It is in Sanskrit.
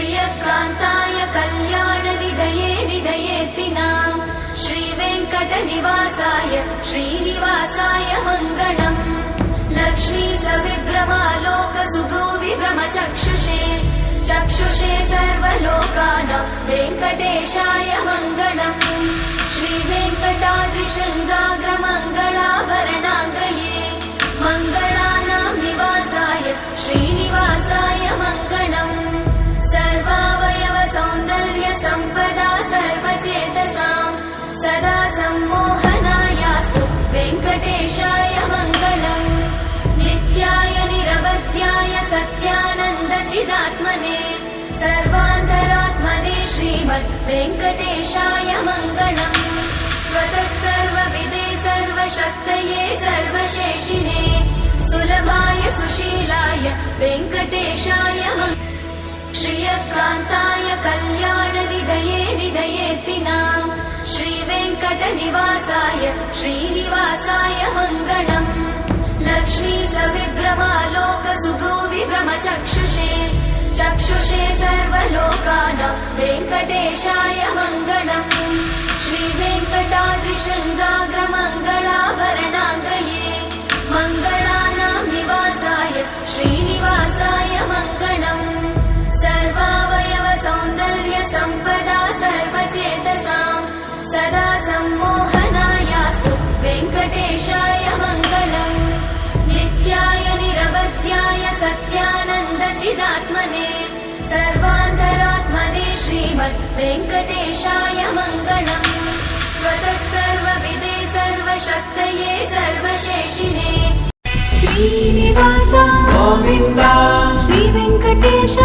श्रियकान्ताय कल्याणनिधये निधयेतिनाम् श्रीवेङ्कटनिवासाय श्रीनिवासाय मङ्गलम् लक्ष्मी सविभ्रमालोकसुभ्रूविभ्रमचक्षुषे चक्षुषे सर्वलोकानां वेङ्कटेशाय मङ्गलम् श्रीवेङ्कटाद्रिशृङ्गाग्रमङ्गलाभरणाङ्गये मङ्गलानां निवासाय श्रीनिवासाय मङ्गलम् सर्वावयव सौन्दर्य सम्पदा सर्वचेतसां सदा सम्मोहनायास्तु वेङ्कटेशाय मङ्गलम् नित्याय निरवध्याय सत्यानन्दचिदात्मने सर्वान्तरात्मने श्रीमद् वेङ्कटेशाय मङ्गलम् स्वतः सर्वविदे सर्वशक्तये सर्वशेषिने सुलभाय सुशीलाय वेङ्कटेशाय श्रियकान्ताय कल्याणनिधये निधयेतिनाम् श्रीवेङ्कटनिवासाय श्रीनिवासाय मङ्गलम् लक्ष्मी सविभ्रमालोकसुभ्रूविभ्रमचक्षुषे चक्षुषे सर्वलोकानां वेङ्कटेशाय मङ्गलम् श्रीवेङ्कटाद्रिशृङ्गाग्रमङ्गलाभरणाङ्गये मङ्गलानां निवासाय श्रीनिवासाय मङ्गलम् सर्वावयव सौन्दर्य सम्पदा सर्वचेतसां सदा सम्मोहनायास्तु वेङ्कटेशाय मङ्गलम् नित्याय निरवध्याय सत्यानन्दचिदात्मने सर्वान्तरात्मने श्रीमद् वेङ्कटेशाय मङ्गलम् स्वतः सर्वविदे सर्वशक्तये सर्वशेषिने श्रीनिवास गोविन्द श्रीवेङ्कटेश